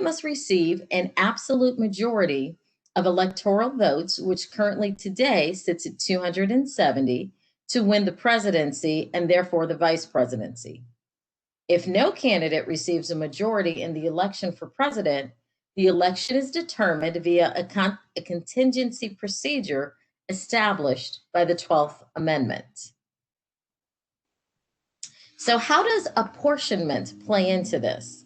candidate must receive an absolute majority of electoral votes, which currently today sits at 270, to win the presidency and therefore the vice presidency. If no candidate receives a majority in the election for president, the election is determined via a contingency procedure established by the 12th Amendment. So, how does apportionment play into this?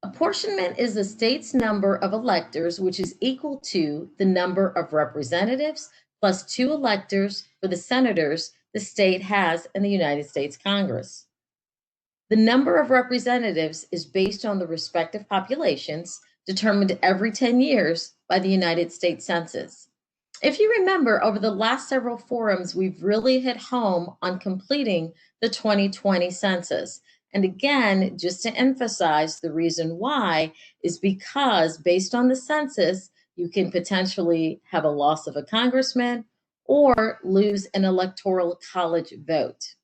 Apportionment is the state's number of electors, which is equal to the number of representatives plus 2 electors for the senators the state has in the United States Congress. The number of representatives is based on the respective populations determined every 10 years by the United States Census. If you remember, over the last several forums, we've really hit home on completing the 2020 census. And again, just to emphasize, the reason why is because based on the census, you can potentially have a loss of a congressman or lose an electoral college vote.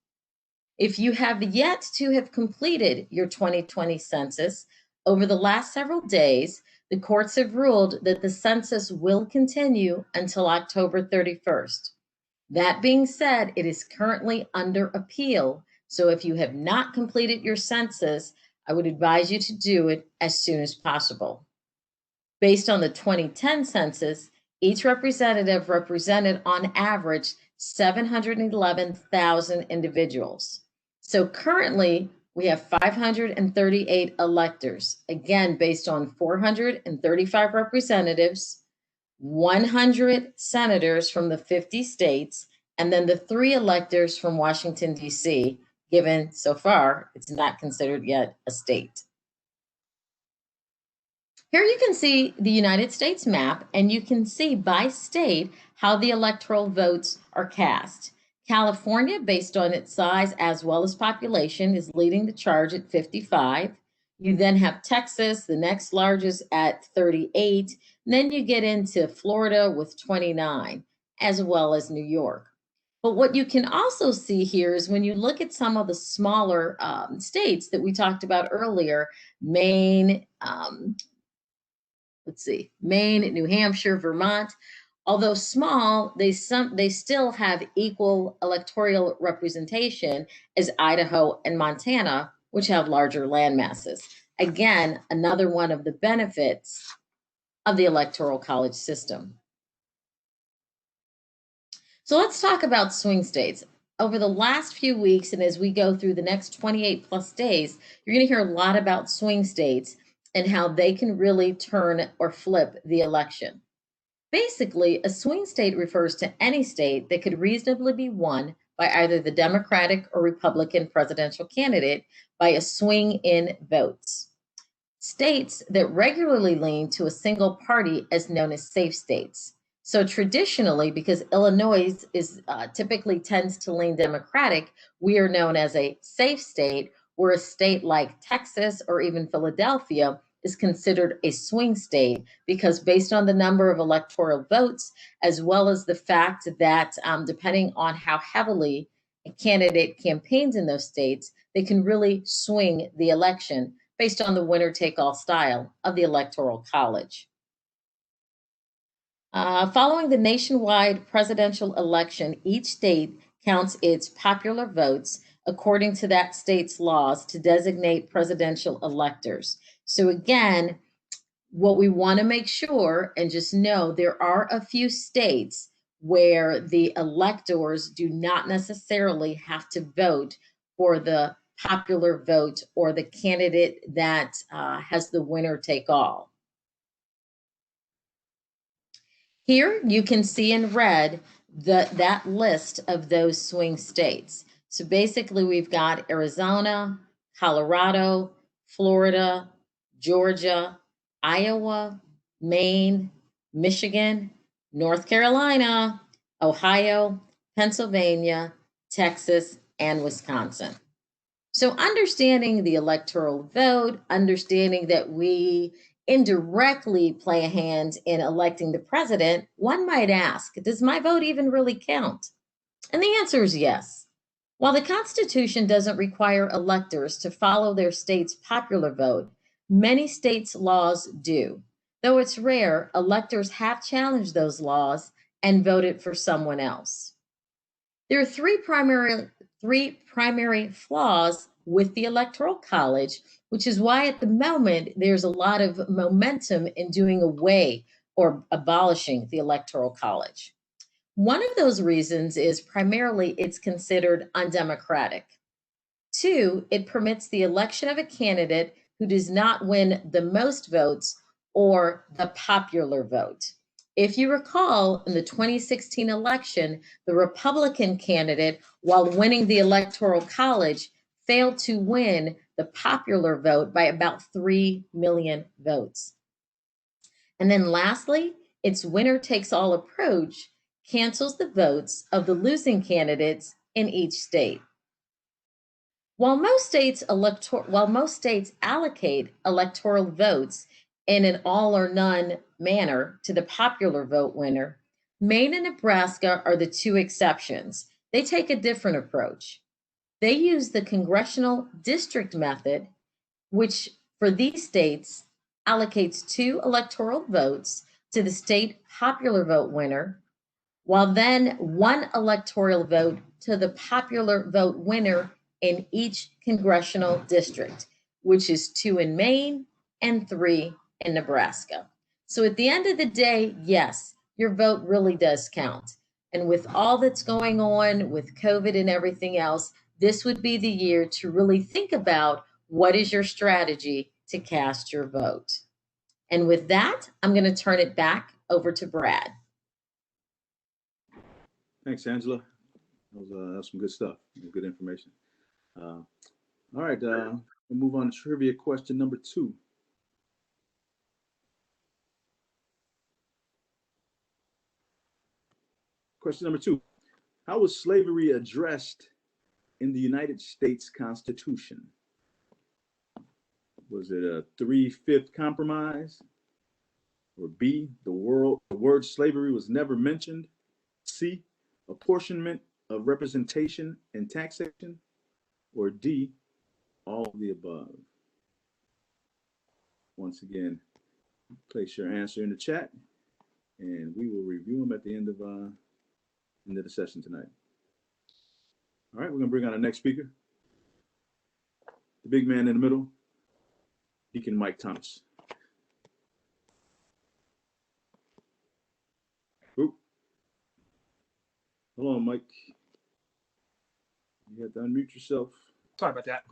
If you have yet to have completed your 2020 census, over the last several days, the courts have ruled that the census will continue until October 31st. That being said, it is currently under appeal. So if you have not completed your census, I would advise you to do it as soon as possible. Based on the 2010 census, each representative represented on average 711,000 individuals. So currently, we have 538 electors, again, based on 435 representatives, 100 senators from the 50 states, and then the 3 electors from Washington, D.C., given so far it's not considered yet a state. Here you can see the United States map, and you can see by state how the electoral votes are cast. California, based on its size as well as population, is leading the charge at 55. You then have Texas, the next largest, at 38. And then you get into Florida with 29, as well as New York. But what you can also see here is when you look at some of the smaller states that we talked about earlier, Maine, Maine, New Hampshire, Vermont. Although small, they still have equal electoral representation as Idaho and Montana, which have larger land masses. Again, another one of the benefits of the Electoral College system. So let's talk about swing states. Over the last few weeks, and as we go through the next 28 plus days, you're going to hear a lot about swing states and how they can really turn or flip the election. Basically, a swing state refers to any state that could reasonably be won by either the Democratic or Republican presidential candidate by a swing in votes. States that regularly lean to a single party is known as safe states. So traditionally, because Illinois is typically tends to lean Democratic, we are known as a safe state, where a state like Texas or even Philadelphia is considered a swing state because based on the number of electoral votes, as well as the fact that depending on how heavily a candidate campaigns in those states, they can really swing the election based on the winner-take-all style of the Electoral College. Following the nationwide presidential election, each state counts its popular votes according to that state's laws to designate presidential electors. So again, what we want to make sure and just know, there are a few states where the electors do not necessarily have to vote for the popular vote or the candidate that has the winner take all. Here you can see in red that list of those swing states. So basically we've got Arizona, Colorado, Florida, Georgia, Iowa, Maine, Michigan, North Carolina, Ohio, Pennsylvania, Texas, and Wisconsin. So understanding the electoral vote, understanding that we indirectly play a hand in electing the president, one might ask, does my vote even really count? And the answer is yes. While the Constitution doesn't require electors to follow their state's popular vote, Many states' laws do. Though it's rare, electors have challenged those laws and voted for someone else. There are three primary flaws with the Electoral College, which is why at the moment there's a lot of momentum in doing away or abolishing the Electoral College. One of those reasons is primarily it's considered undemocratic. Two, it permits the election of a candidate who does not win the most votes or the popular vote. If you recall, in the 2016 election, the Republican candidate, while winning the Electoral College, failed to win the popular vote by about 3 million votes. And then lastly, its winner takes all approach cancels the votes of the losing candidates in each state. While most states allocate electoral votes in an all or none manner to the popular vote winner, Maine and Nebraska are the two exceptions. They take a different approach. They use the congressional district method, which for these states allocates 2 electoral votes to the state popular vote winner, while then 1 electoral vote to the popular vote winner in each congressional district, which is 2 in Maine and 3 in Nebraska. So at the end of the day, yes, your vote really does count. And with all that's going on with COVID and everything else, this would be the year to really think about what is your strategy to cast your vote. And with that, I'm going to turn it back over to Brad. Thanks, Angela. That was some good stuff, good information. All right, we'll move on to trivia question number 2. Question number 2. How was slavery addressed in the United States Constitution? Was it a 3/5 compromise? Or B, the word slavery was never mentioned? C, apportionment of representation and taxation? Or D, all of the above? Once again, place your answer in the chat, and we will review them at the end of the session tonight. All right, we're gonna bring on the next speaker, the big man in the middle, Deacon Mike Thomas. Oop. Hold on, Mike. You have to unmute yourself. Sorry about that.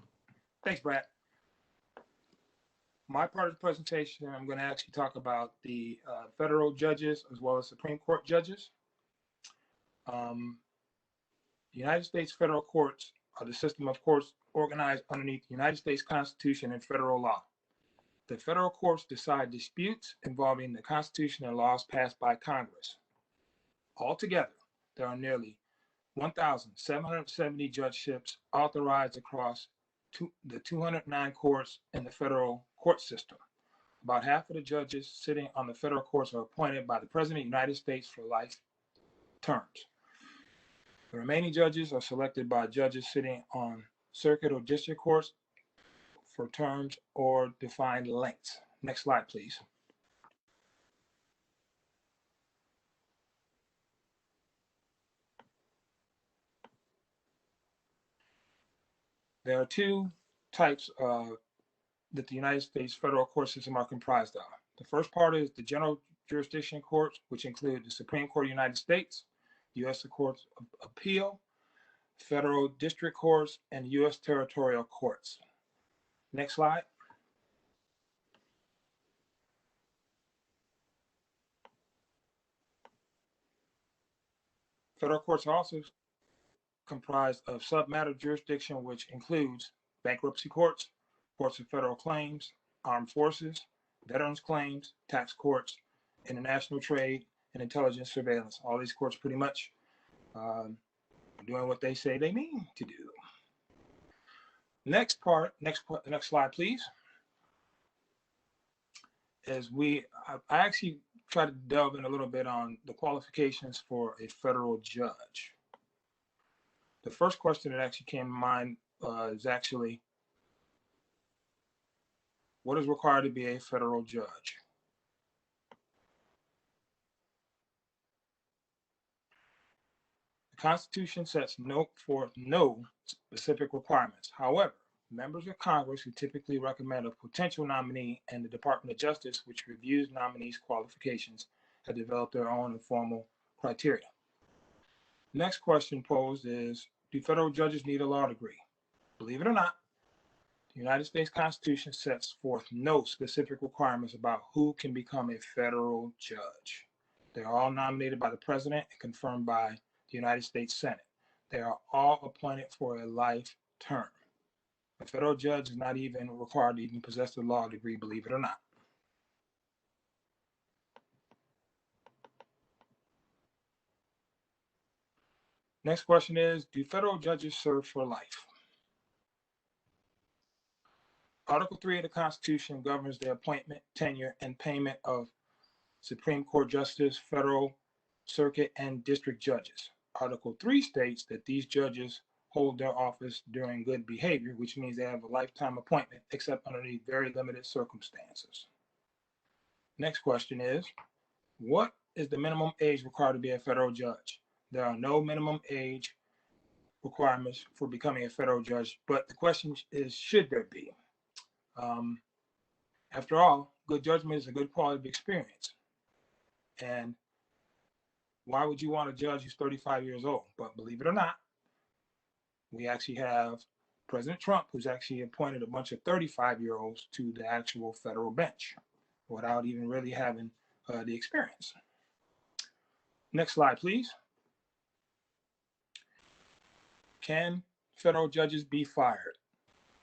Thanks, Brad. My part of the presentation, I'm going to actually talk about the federal judges as well as Supreme Court judges. The United States federal courts are the system of courts organized underneath the United States Constitution and federal law. The federal courts decide disputes involving the Constitution and laws passed by Congress. Altogether, there are nearly 1,770 judgeships authorized across the 209 courts in the federal court system. About half of the judges sitting on the federal courts are appointed by the President of the United States for life terms. The remaining judges are selected by judges sitting on circuit or district courts for terms or defined lengths. Next slide, please. There are 2 types that the United States federal court system are comprised of. The first part is the general jurisdiction courts, which include the Supreme Court of the United States, the U.S. Courts of Appeal, federal district courts, and U.S. territorial courts. Next slide. Federal courts are also comprised of submatter jurisdiction, which includes bankruptcy courts, courts of federal claims, armed forces, veterans claims, tax courts, international trade, and intelligence surveillance. All these courts pretty much doing what they say they mean to do. Next slide, please. As I actually try to delve in a little bit on the qualifications for a federal judge. The first question that actually came to mind is actually, What is required to be a federal judge? The Constitution sets forth no specific requirements. However, members of Congress who typically recommend a potential nominee and the Department of Justice, which reviews nominees' qualifications, have developed their own informal criteria. Next question posed is, do federal judges need a law degree? Believe it or not, the United States Constitution sets forth no specific requirements about who can become a federal judge. They are all nominated by the President and confirmed by the United States Senate. They are all appointed for a life term. A federal judge is not even required to even possess a law degree, believe it or not. Next question is, do federal judges serve for life? Article 3 of the Constitution governs the appointment, tenure, and payment of Supreme Court Justice, Federal Circuit, and District Judges. Article 3 states that these judges hold their office during good behavior, which means they have a lifetime appointment, except under these very limited circumstances. Next question is, what is the minimum age required to be a federal judge? There are no minimum age requirements for becoming a federal judge, but the question is, should there be? After all, good judgment is a good quality of experience. And why would you want a judge who's 35 years old? But believe it or not, we actually have President Trump, who's actually appointed a bunch of 35-year-olds to the actual federal bench without even really having the experience. Next slide, please. Can federal judges be fired?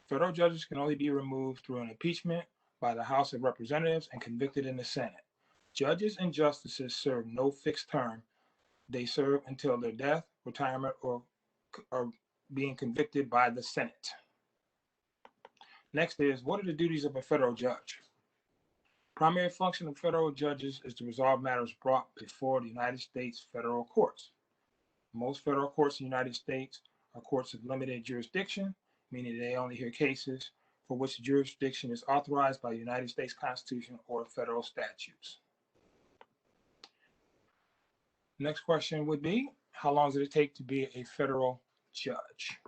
Federal judges can only be removed through an impeachment by the House of Representatives and convicted in the Senate. Judges and justices serve no fixed term. They serve until their death, retirement, or being convicted by the Senate. Next is, what are the duties of a federal judge? Primary function of federal judges is to resolve matters brought before the United States federal courts. Most federal courts in the United States are courts of limited jurisdiction, meaning they only hear cases for which the jurisdiction is authorized by the United States Constitution or federal statutes. Next question would be, how long does it take to be a federal judge?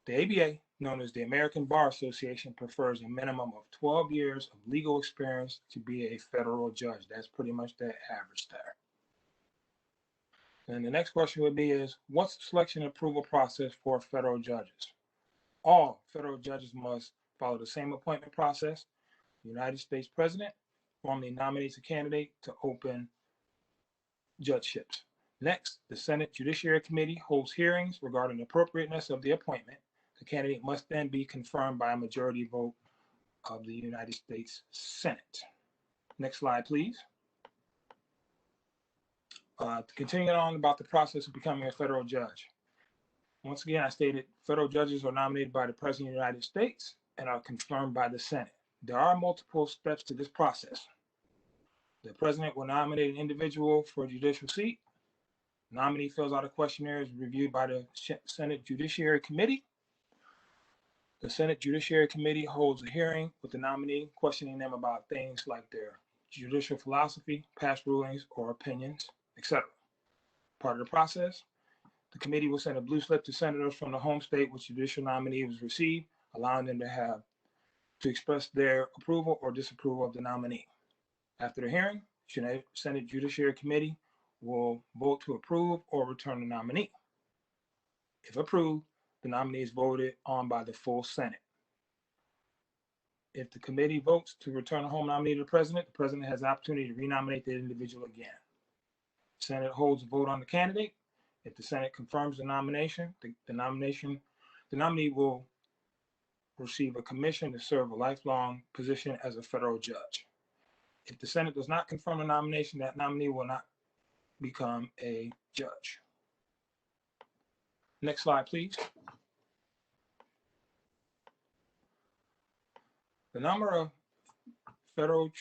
The ABA, known as the American Bar Association, prefers a minimum of 12 years of legal experience to be a federal judge. That's pretty much the average there. And the next question would be is, what's the selection and approval process for federal judges? All federal judges must follow the same appointment process. The United States President formally nominates a candidate to open judgeships. Next, the Senate Judiciary Committee holds hearings regarding the appropriateness of the appointment. The candidate must then be confirmed by a majority vote of the United States Senate. Next slide, please. Continuing on about the process of becoming a federal judge. Once again, I stated federal judges are nominated by the President of the United States and are confirmed by the Senate. There are multiple steps to this process. The President will nominate an individual for a judicial seat. The nominee fills out a questionnaire, is reviewed by the Senate Judiciary Committee. The Senate Judiciary Committee holds a hearing with the nominee, questioning them about things like their judicial philosophy, past rulings or opinions, etc. Part of the process, the committee will send a blue slip to senators from the home state which judicial nominee was received, allowing them to express their approval or disapproval of the nominee. After the hearing, Senate Judiciary Committee will vote to approve or return the nominee. If approved, the nominee is voted on by the full Senate. If the committee votes to return a home nominee to the president has the opportunity to renominate the individual again. The Senate holds a vote on the candidate. If the Senate confirms the nomination, the nominee will receive a commission to serve a lifelong position as a federal judge. If the Senate does not confirm the nomination, that nominee will not become a judge. Next slide, please. The number of federal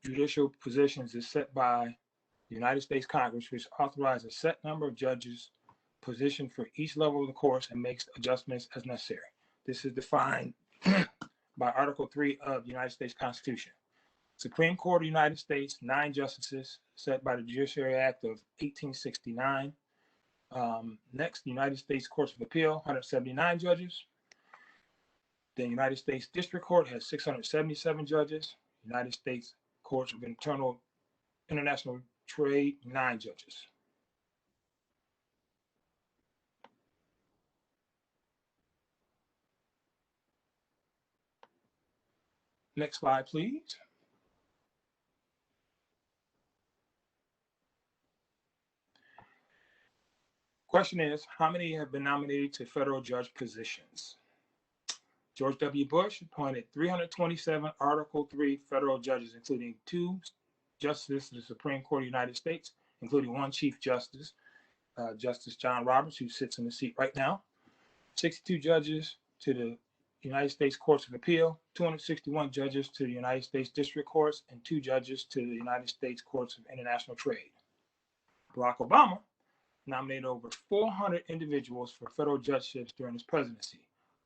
judicial positions is set by the United States Congress, which authorizes a set number of judges positioned for each level of the course and makes adjustments as necessary. This is defined by Article 3 of the United States Constitution. Supreme Court of the United States, 9 justices, set by the Judiciary Act of 1869. Next, the United States Courts of Appeal, 179 judges. The United States District Court has 677 judges. United States Courts of International Trade, 9 judges. Next slide, please. Question is, how many have been nominated to federal judge positions? George W. Bush appointed 327 Article 3 federal judges, including 2 justices to the Supreme Court of the United States, including 1 Chief Justice, Justice John Roberts, who sits in the seat right now, 62 judges to the United States Courts of Appeal, 261 judges to the United States District Courts, and 2 judges to the United States Courts of International Trade. Barack Obama nominated over 400 individuals for federal judgeships during his presidency.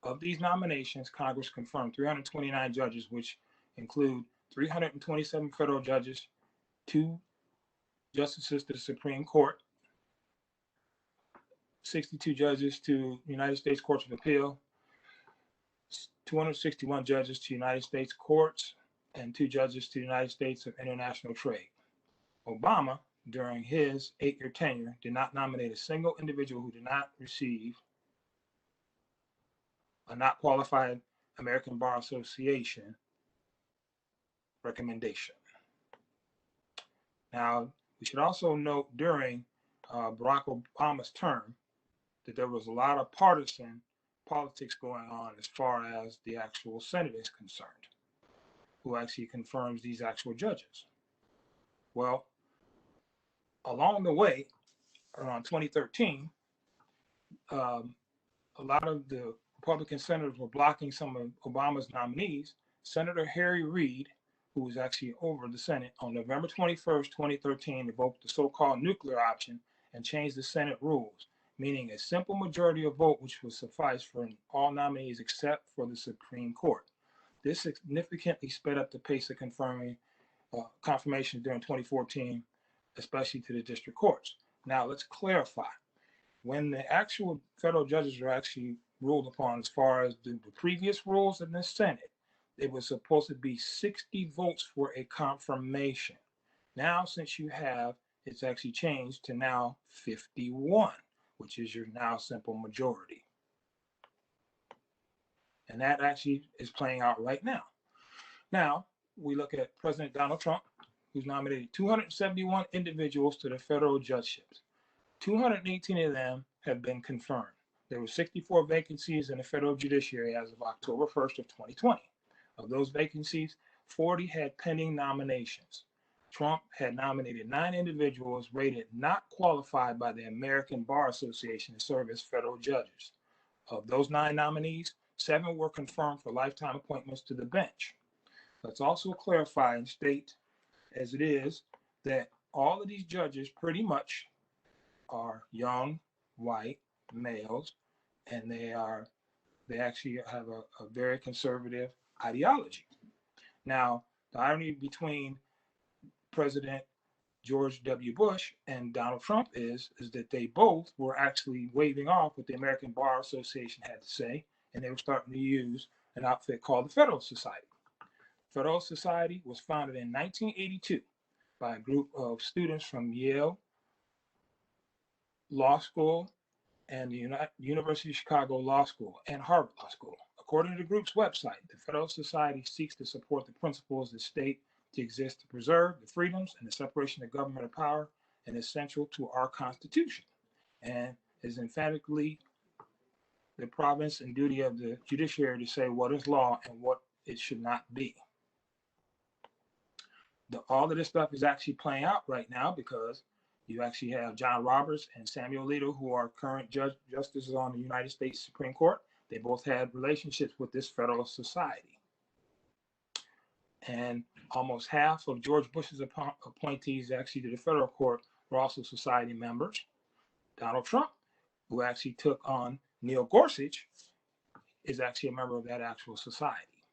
Of these nominations, Congress confirmed 329 judges, which include 327 federal judges, 2 justices to the Supreme Court, 62 judges to United States Courts of Appeal, 261 judges to United States courts, and 2 judges to the United States of International Trade. Obama, during his 8-year tenure, did not nominate a single individual who did not receive a not qualified American Bar Association recommendation. Now, we should also note during Barack Obama's term that there was a lot of partisan politics going on as far as the actual Senate is concerned, who actually confirms these actual judges. Well, along the way, around 2013, a lot of the Republican senators were blocking some of Obama's nominees. Senator Harry Reid, who was actually over the Senate, on November 21st, 2013, evoked the so-called nuclear option and changed the Senate rules, meaning a simple majority of vote which would suffice for all nominees except for the Supreme Court. This significantly sped up the pace of confirmation during 2014, especially to the district courts. Now, let's clarify. When the actual federal judges were actually ruled upon, as far as the previous rules in the Senate, it was supposed to be 60 votes for a confirmation. Now, since you have, it's actually changed to now 51, which is your now simple majority. And that actually is playing out right now. Now, we look at President Donald Trump, who's nominated 271 individuals to the federal judgeships. 218 of them have been confirmed. There were 64 vacancies in the federal judiciary as of October 1st of 2020. Of those vacancies, 40 had pending nominations. Trump had nominated 9 individuals rated not qualified by the American Bar Association to serve as federal judges. Of those 9 nominees, 7 were confirmed for lifetime appointments to the bench. Let's also clarify and state, as it is, that all of these judges pretty much are young, white males, and they actually have a very conservative ideology. Now, the irony between President George W. Bush and Donald Trump is that they both were actually waving off what the American Bar Association had to say, and they were starting to use an outfit called the Federalist Society. Federalist Society was founded in 1982 by a group of students from Yale Law School and the University of Chicago Law School and Harvard Law School. According to the group's website, the Federalist Society seeks to support the principles that state to exist to preserve the freedoms and the separation of government and power, and is central to our Constitution, and is emphatically the province and duty of the judiciary to say what is law and what it should not be. All of this stuff is actually playing out right now because you actually have John Roberts and Samuel Alito, who are current justices on the United States Supreme Court. They both had relationships with this Federalist Society. And almost half of George Bush's appointees actually to the federal court were also society members. Donald Trump, who actually took on Neil Gorsuch, is actually a member of that actual society.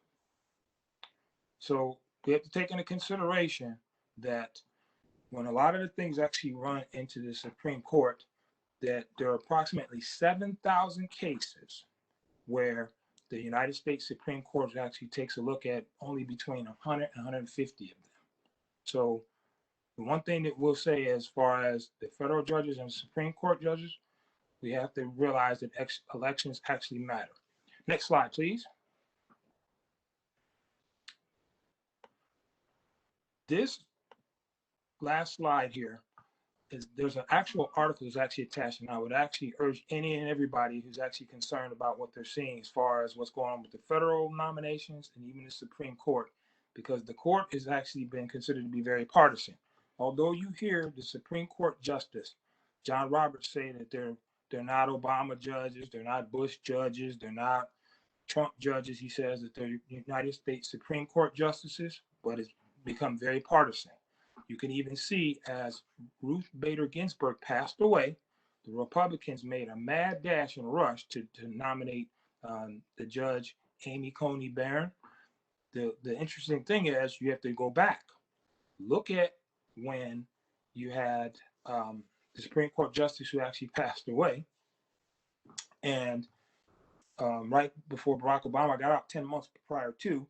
So we have to take into consideration that when a lot of the things actually run into the Supreme Court, that there are approximately 7,000 cases where the United States Supreme Court actually takes a look at only between 100 and 150 of them. So the one thing that we'll say as far as the federal judges and Supreme Court judges, we have to realize that elections actually matter. Next slide, please. This last slide here is there's an actual article that's actually attached, and I would actually urge any and everybody who's actually concerned about what they're seeing as far as what's going on with the federal nominations and even the Supreme Court, because the court has actually been considered to be very partisan. Although you hear the Supreme Court Justice John Roberts say that they're not Obama judges, they're not Bush judges, they're not Trump judges. He says that they're United States Supreme Court justices, but it's become very partisan. You can even see as Ruth Bader Ginsburg passed away, the Republicans made a mad dash and rush to nominate the judge Amy Coney Barron. The interesting thing is you have to go back. Look at when you had the Supreme Court justice who actually passed away. And right before Barack Obama got out 10 months prior to,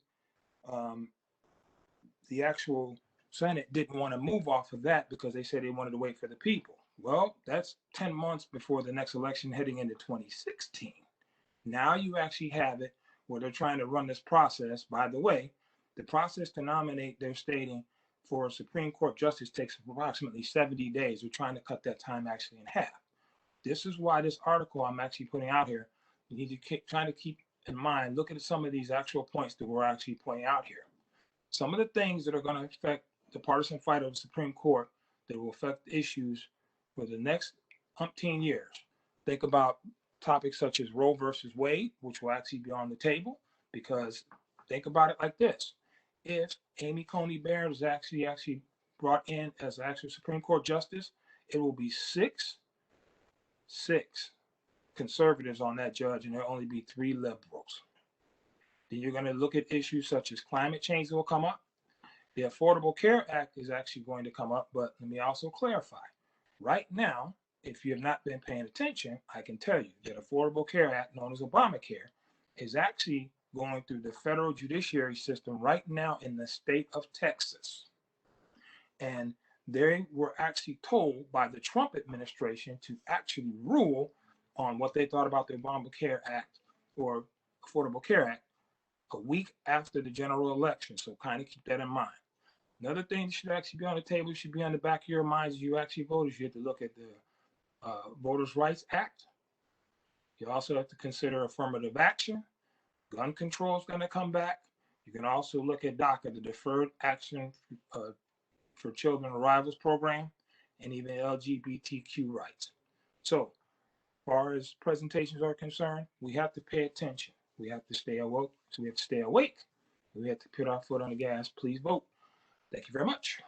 the actual Senate didn't want to move off of that because they said they wanted to wait for the people. Well, that's 10 months before the next election heading into 2016. Now you actually have it where they're trying to run this process. By the way, the process to nominate, they're stating, for a Supreme Court justice takes approximately 70 days. We're trying to cut that time actually in half. This is why this article I'm actually putting out here, you need to try to keep in mind, look at some of these actual points that we're actually pointing out here. Some of the things that are going to affect the partisan fight of the Supreme Court that will affect issues for the next umpteen years. Think about topics such as Roe versus Wade, which will actually be on the table, because think about it like this. If Amy Coney Barron is actually brought in as actual Supreme Court justice, it will be six conservatives on that judge, and there'll only be 3 liberals. Then you're going to look at issues such as climate change that will come up. The Affordable Care Act is actually going to come up, but let me also clarify. Right now, if you have not been paying attention, I can tell you that Affordable Care Act, known as Obamacare, is actually going through the federal judiciary system right now in the state of Texas. And they were actually told by the Trump administration to actually rule on what they thought about the Obamacare Act or Affordable Care Act a week after the general election. So kind of keep that in mind. Another thing that should actually be on the table, should be on the back of your minds as you actually vote, is you have to look at the Voters' Rights Act. You also have to consider affirmative action. Gun control is going to come back. You can also look at DACA, the Deferred Action for Children Arrivals Program, and even LGBTQ rights. So, as far as presentations are concerned, we have to pay attention. We have to stay awoke. So we have to stay awake. We have to put our foot on the gas. Please vote. Thank you very much.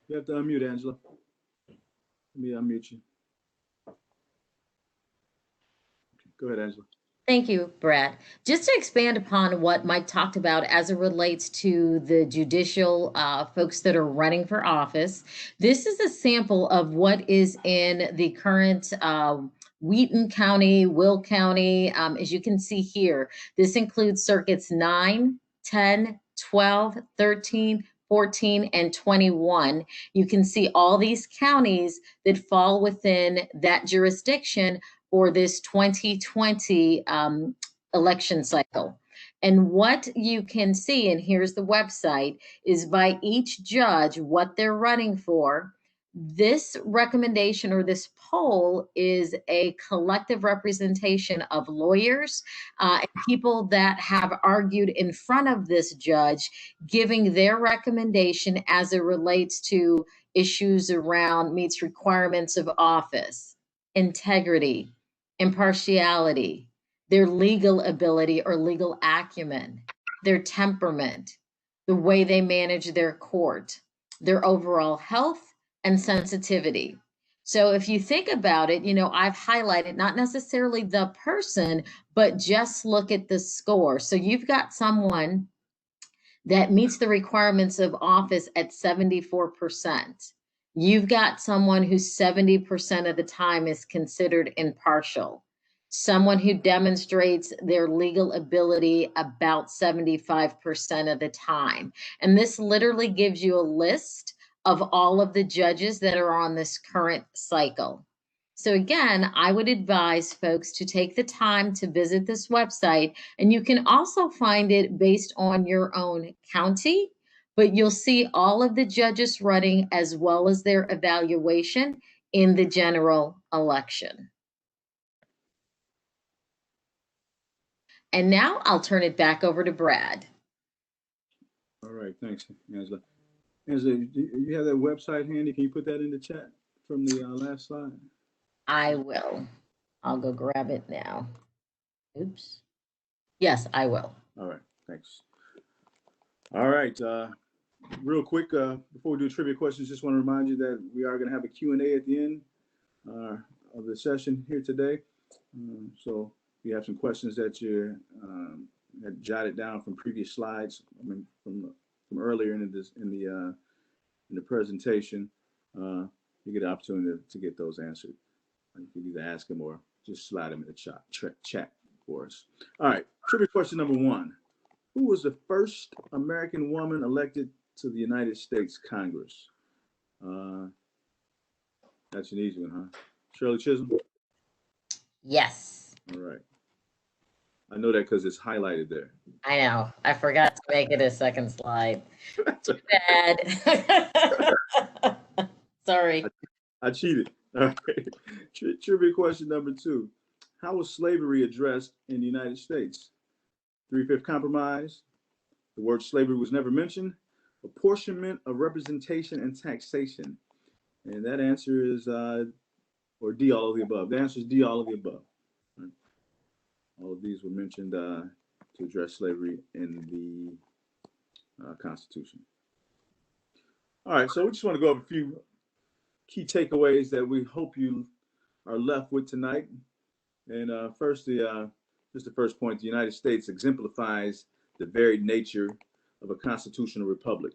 You have to unmute, Angela. Let me unmute you. Okay, go ahead, Angela. Thank you, Brad. Just to expand upon what Mike talked about as it relates to the judicial folks that are running for office, this is a sample of what is in the current Wheaton County, Will County. As you can see here, this includes circuits 9, 10, 12, 13, 14, and 21. You can see all these counties that fall within that jurisdiction for this 2020 election cycle. And what you can see, and here's the website, is by each judge what they're running for. This recommendation or this poll is a collective representation of lawyers and people that have argued in front of this judge, giving their recommendation as it relates to issues around meets requirements of office, integrity, impartiality, their legal ability or legal acumen, their temperament, the way they manage their court, their overall health and sensitivity. So if you think about it, I've highlighted not necessarily the person, but just look at the score. So you've got someone that meets the requirements of office at 74%. You've got someone who 70% of the time is considered impartial. Someone who demonstrates their legal ability about 75% of the time. And this literally gives you a list of all of the judges that are on this current cycle. So again, I would advise folks to take the time to visit this website, and you can also find it based on your own county, but you'll see all of the judges running as well as their evaluation in the general election. And now I'll turn it back over to Brad. All right, thanks, Angela. Angela, do you have that website handy? Can you put that in the chat from the last slide? I will. I'll go grab it now. Oops. Yes, I will. All right, thanks. All right, real quick, before we do trivia questions, just want to remind you that we are going to have a Q&A at the end of the session here today. So if you have some questions that you had jotted down from previous slides, from earlier in the presentation, you get an opportunity to get those answered. You can either ask them or just slide them in the chat for us. All right, trivia question number 1. Who was the first American woman elected to the United States Congress? That's an easy one, huh? Shirley Chisholm? Yes. All right. I know that because it's highlighted there. I know. I forgot to make it a second slide. Too bad. Sorry. I cheated. All right. Trivia question number 2. How was slavery addressed in the United States? 3/5 compromise. The word slavery was never mentioned. Apportionment of representation and taxation. And that answer is, or D, all of the above. The answer is D, all of the above. Right. All of these were mentioned to address slavery in the Constitution. All right, so we just want to go over a few key takeaways that we hope you are left with tonight. And first, just the first point, the United States exemplifies the varied nature of a constitutional republic,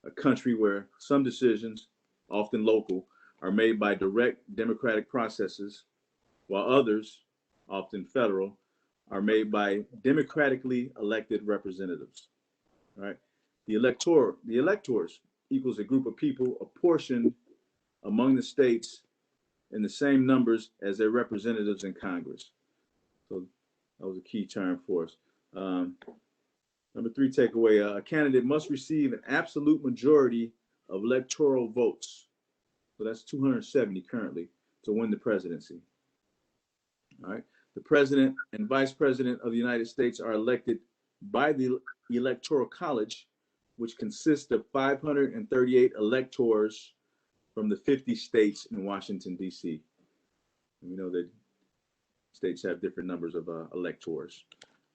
a country where some decisions, often local, are made by direct democratic processes, while others, often federal, are made by democratically elected representatives. All right. The electors equals a group of people apportioned among the states in the same numbers as their representatives in Congress. So that was a key term for us. Number 3 takeaway, a candidate must receive an absolute majority of electoral votes. So that's 270 currently to win the presidency. All right. The president and vice president of the United States are elected by the Electoral College, which consists of 538 electors from the 50 states in Washington, D.C. We know that states have different numbers of electors.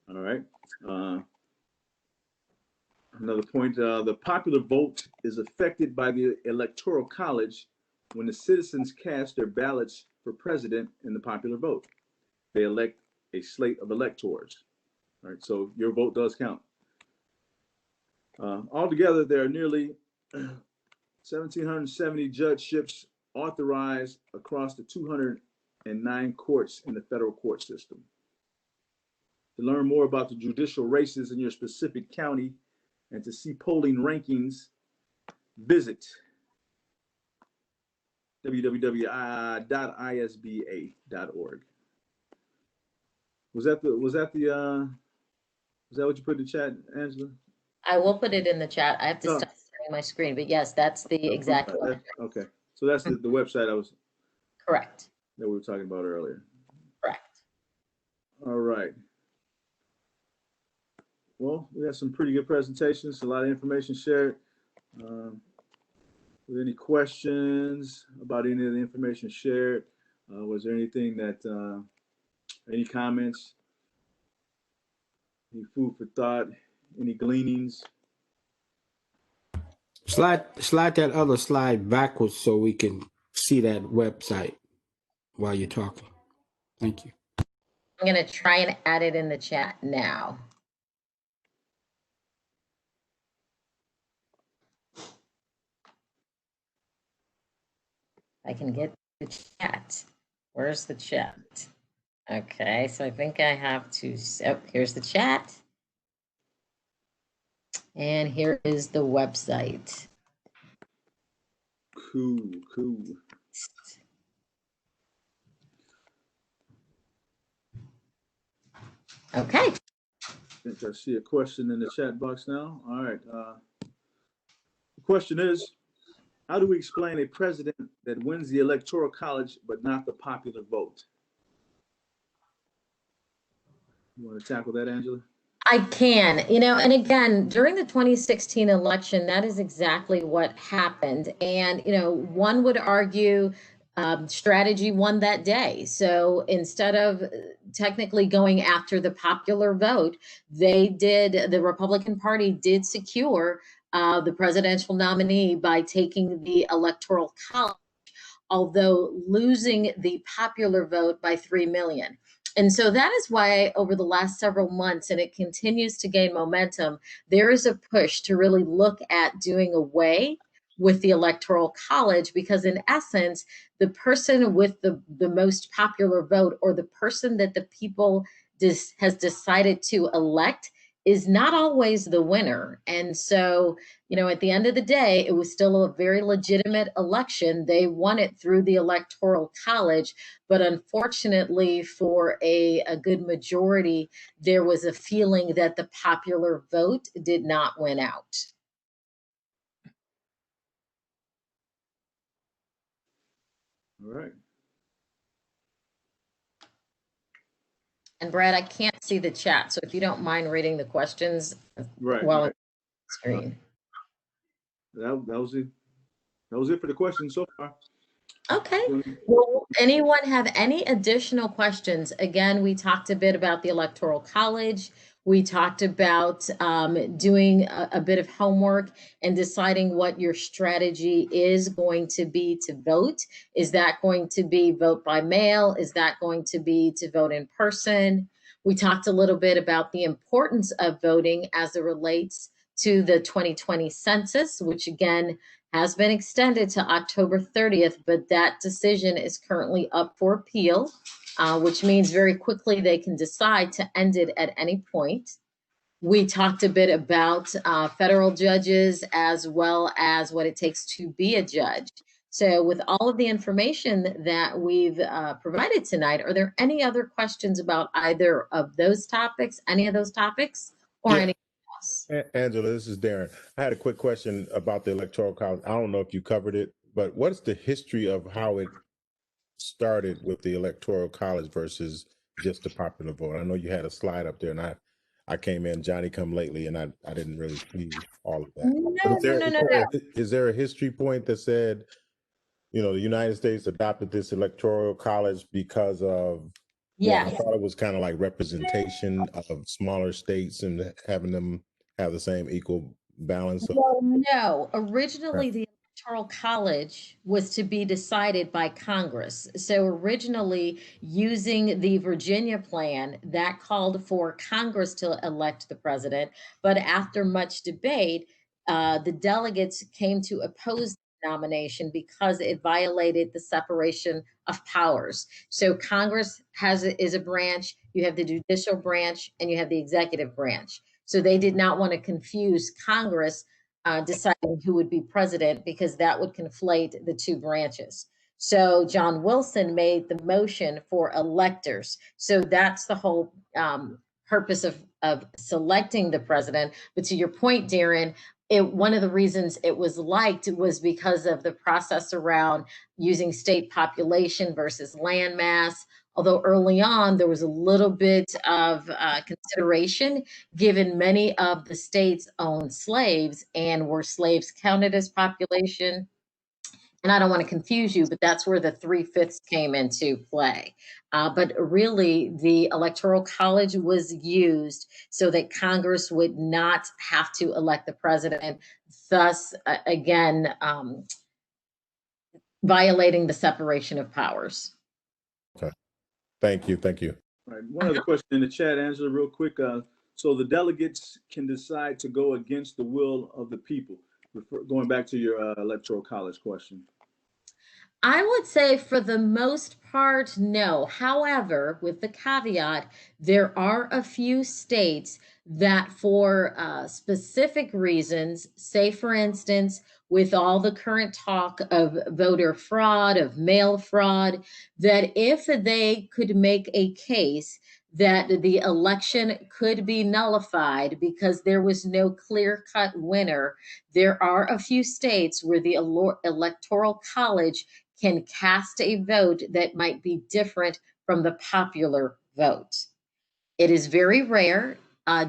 All right. Another point, the popular vote is affected by the Electoral College when the citizens cast their ballots for president in the popular vote. They elect a slate of electors. All right, so your vote does count. Altogether, there are nearly 1,770 judgeships authorized across the 209 courts in the federal court system. To learn more about the judicial races in your specific county and to see polling rankings, visit www.isba.org. Was that what you put in the chat, Angela? I will put it in the chat. I have to stop sharing my screen, but yes, that's the exact one. Okay, so that's the website Correct. that we were talking about earlier. Correct. All right. Well, we had some pretty good presentations, a lot of information shared. With any questions about any of the information shared? Was there anything that, any comments, any food for thought, any gleanings? Slide that other slide backwards so we can see that website while you're talking. Thank you. I'm going to try and add it in the chat now. I can get the chat. Where's the chat? Okay, so I think I have to, oh, here's the chat. And here is the website. Cool. Okay. I think I see a question in the chat box now. All right. The question is, how do we explain a president that wins the Electoral College but not the popular vote? You want to tackle that, Angela? I can, and again, during the 2016 election, that is exactly what happened. And, one would argue strategy won that day. So instead of technically going after the popular vote, the Republican Party did secure the presidential nominee by taking the Electoral College, although losing the popular vote by 3 million. And so that is why over the last several months, and it continues to gain momentum, there is a push to really look at doing away with the Electoral College, because in essence, the person with the most popular vote, or the person that the people has decided to elect, is not always the winner. And so, at the end of the day, it was still a very legitimate election. They won it through the Electoral College, but unfortunately for a good majority, there was a feeling that the popular vote did not win out. All right. And Brad, I can't see the chat, so if you don't mind reading the questions while on the screen. That was it. That was it for the questions so far. Okay. Will anyone have any additional questions? Again, we talked a bit about the Electoral College. We talked about doing a bit of homework and deciding what your strategy is going to be to vote. Is that going to be vote by mail? Is that going to be to vote in person? We talked a little bit about the importance of voting as it relates to the 2020 census, which again has been extended to October 30th, but that decision is currently up for appeal, which means very quickly they can decide to end it at any point. We talked a bit about federal judges, as well as what it takes to be a judge. So with all of the information that we've provided tonight, are there any other questions about either of those topics, any of those topics, or any? Angela, this is Darren. I had a quick question about the Electoral College. I don't know if you covered it, but what's the history of how it started with the Electoral College versus just the popular vote? I know you had a slide up there, and I came in Johnny come lately, and I didn't really see all of that. Is there a history point that said, the United States adopted this Electoral College because of, I thought it was kind of like representation of smaller states and having them have the same equal balance? Well, no. Originally, the Electoral College was to be decided by Congress. So originally, using the Virginia plan, that called for Congress to elect the president. But after much debate, the delegates came to oppose the nomination because it violated the separation of powers. So Congress is a branch, you have the judicial branch, and you have the executive branch. So they did not want to confuse Congress deciding who would be president, because that would conflate the two branches. So John Wilson made the motion for electors. So that's the whole purpose of selecting the president. But to your point, Darren, one of the reasons it was liked was because of the process around using state population versus land mass. Although early on, there was a little bit of consideration, given many of the states owned slaves, and were slaves counted as population? And I don't want to confuse you, but that's where the 3/5 came into play. But really, the Electoral College was used so that Congress would not have to elect the president. Thus, again, violating the separation of powers. Okay. Thank you. Thank you. All right. One other question in the chat, Angela, real quick. So the delegates can decide to go against the will of the people. Going back to your electoral college question. I would say for the most part, no. However, with the caveat, there are a few states that, for specific reasons, say for instance, with all the current talk of voter fraud, of mail fraud, that if they could make a case that the election could be nullified because there was no clear cut winner, there are a few states where the electoral college can cast a vote that might be different from the popular vote. It is very rare.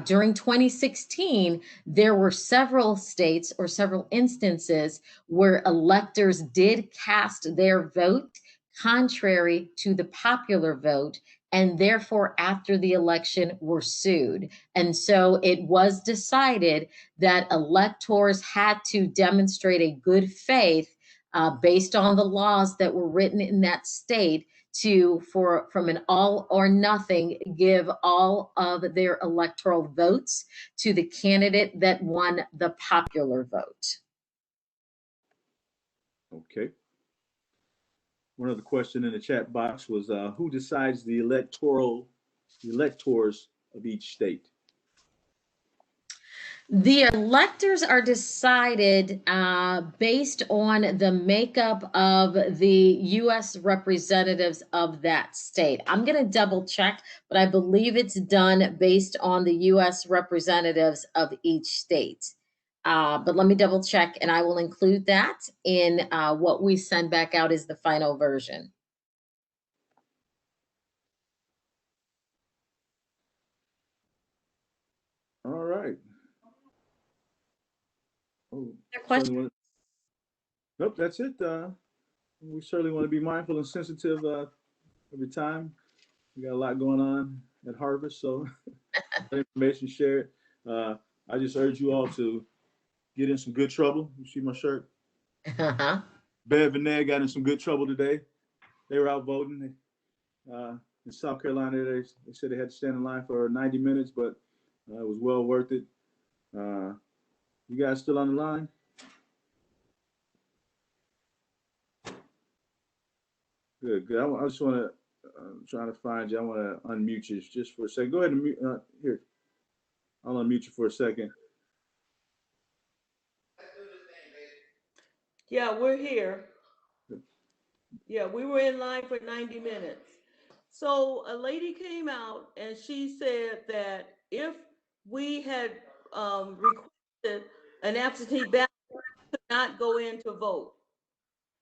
During 2016, there were several states or several instances where electors did cast their vote contrary to the popular vote, and therefore, after the election, were sued. And so it was decided that electors had to demonstrate a good faith based on the laws that were written in that state to, for from an all or nothing, give all of their electoral votes to the candidate that won the popular vote. Okay. One other question in the chat box was who decides the electors of each state? The electors are decided based on the makeup of the U.S. representatives of that state. I'm going to double check, but I believe it's done based on the U.S. representatives of each state. But let me double check, and I will include that in what we send back out as the final version. All right. Oh, nope, that's it. We certainly want to be mindful and sensitive every time. We got a lot going on at Harvest, so information shared. I just urge you all to get in some good trouble. You see my shirt? Uh-huh. Bev and Ned got in some good trouble today. They were out voting. In South Carolina, they said they had to stand in line for 90 minutes, but it was well worth it. You guys still on the line? Good, good. I just want to, trying to find you. I want to unmute you just for a second. Go ahead and mute, here. I'll unmute you for a second. Yeah, we're here. Yeah, we were in line for 90 minutes. So a lady came out and she said that if we had requested an absentee ballot, we could not go in to vote.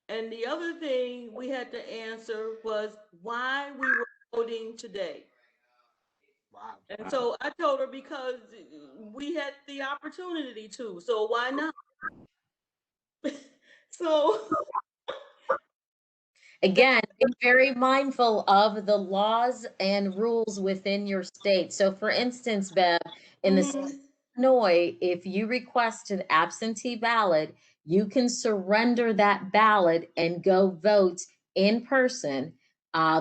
And the other thing we had to answer was why we were voting today. Wow. And so I told her because we had the opportunity to, so why not? So Again, be very mindful of the laws and rules within your state. So, for instance, Bev, in the state of Illinois, if you request an absentee ballot, you can surrender that ballot and go vote in person.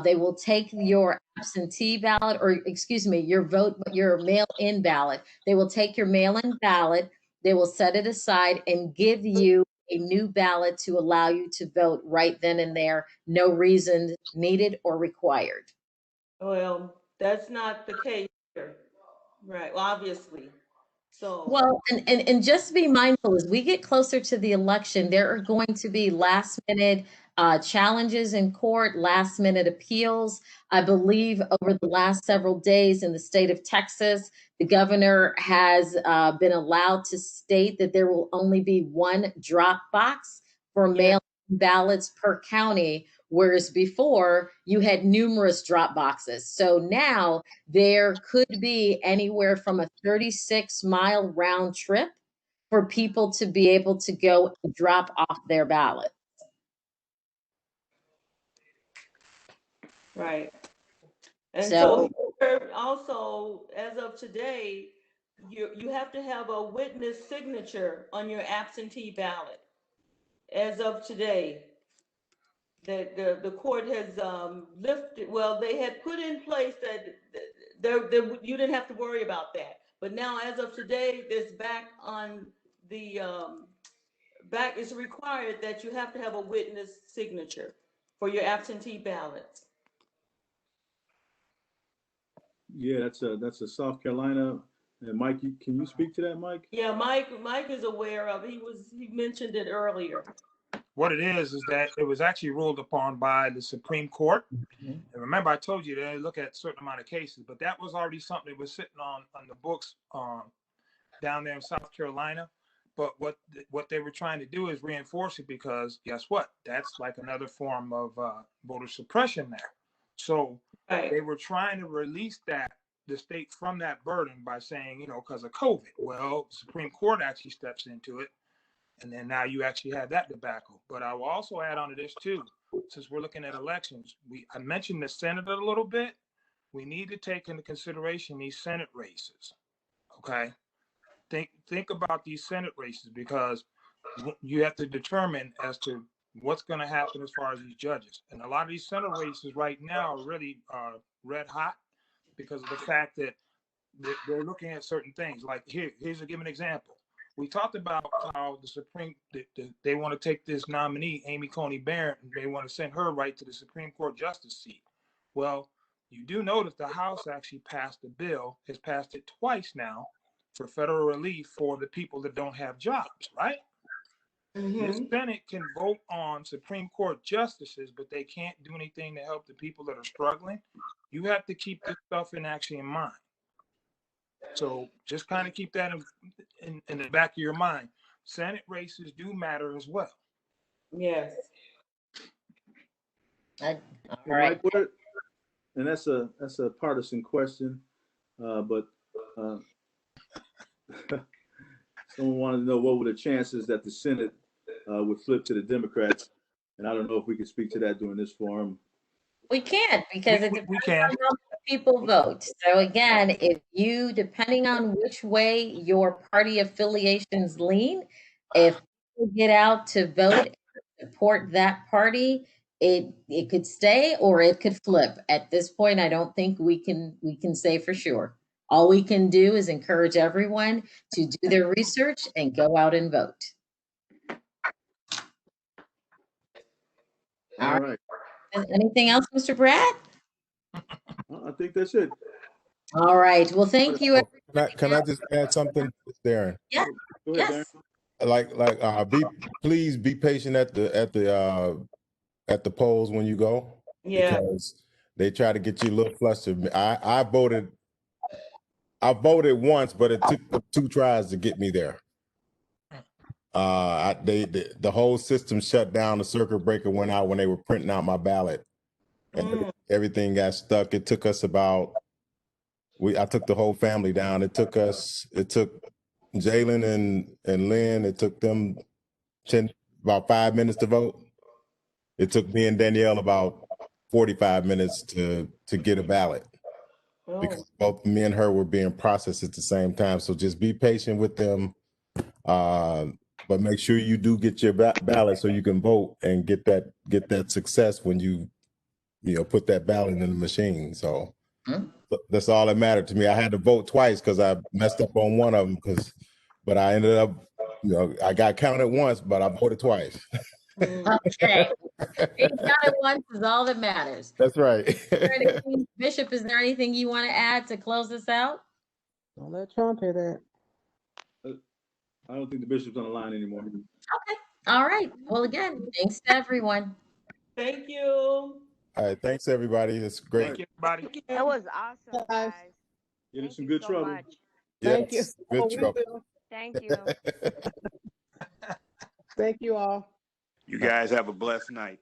They will take your absentee ballot, or excuse me, your vote, your mail-in ballot. They will take your mail-in ballot. They will set it aside and give you a new ballot to allow you to vote right then and there. No reason needed or required. well, that's not the case here. Right, well, obviously. So, Well, and just be mindful as we get closer to the election, there are going to be last minute challenges in court, last minute appeals. I believe over the last several days in the state of Texas, the governor has been allowed to state that there will only be one drop box for mail ballots per county, whereas before you had numerous drop boxes. So now there could be anywhere from a 36-mile round trip for people to be able to go and drop off their ballot. right. And So also, as of today, you have to have a witness signature on your absentee ballot. As of today. that the court has lifted. Well, they had put in place that you didn't have to worry about that. But now, as of today, this back on the back is required that you have to have a witness signature for your absentee ballots. Yeah, that's a South Carolina. And Mike, can you speak to that, Mike? Yeah, Mike is aware of it. He mentioned it earlier. What it is that it was actually ruled upon by the Supreme Court. And remember, I told you they look at a certain amount of cases, but that was already something that was sitting on the books down there in South Carolina. But what they were trying to do is reinforce it, because guess what? That's like another form of voter suppression there. So they were trying to release the state from that burden by saying, because of COVID. Well, Supreme Court actually steps into it. And then now you actually have that debacle. But I will also add on to this too, since we're looking at elections. I mentioned the Senate a little bit. We need to take into consideration these Senate races. Okay, think about these Senate races, because you have to determine as to what's going to happen as far as these judges. And a lot of these Senate races right now are really red hot because of the fact that they're looking at certain things. Like here's a given example. We talked about how the Supreme, they want to take this nominee, Amy Coney Barrett, and they want to send her right to the Supreme Court justice seat. Well, you do notice the House actually passed the bill, has passed it twice now, for federal relief for the people that don't have jobs, right? This Senate can vote on Supreme Court justices, but they can't do anything to help the people that are struggling. You have to keep this stuff in mind. So just kind of keep that in the back of your mind. Senate races do matter as well. Yes. All right. Mike, and that's a partisan question, but someone wanted to know what were the chances that the Senate would flip to the Democrats, and I don't know if we can speak to that during this forum. We can't, because it depends we can. on how people vote. So again, if you, depending on which way your party affiliations lean, if people get out to vote and support that party, it could stay or it could flip. At this point, I don't think we can say for sure. All we can do is encourage everyone to do their research and go out and vote. All right. Anything else, Mr. Brad? I think that's it. All right. Well, thank you. Can I just add something, Darren? Yeah. Go ahead, Yes. Darren. Please be patient at the polls when you go. Yeah. Because they try to get you a little flustered. I voted once, but it took 2 tries to get me there. The whole system shut down. The circuit breaker went out when they were printing out my ballot, and everything got stuck. It took us I took the whole family down. It took Jalen and Lynn. It took them about 5 minutes to vote. It took me and Danielle about 45 minutes to get a ballot, because both me and her were being processed at the same time. So just be patient with them. But make sure you do get your ballot so you can vote and get that success when you put that ballot in the machine. So that's all that mattered to me. I had to vote twice because I messed up on one of them, but I ended up, I got counted once, but I voted twice. Okay. Being counted once is all that matters. That's right. Bishop, is there anything you want to add to close this out? Don't let Trump hear that. I don't think the bishop's on the line anymore. Okay. All right. Well, again, thanks to everyone. Thank you. All right. Thanks, everybody. It's great. Thank you, everybody. That was awesome, guys. Get in Thank some you good so trouble. much. Thank you. Yes, good trouble. Thank you. Thank you all. You guys have a blessed night.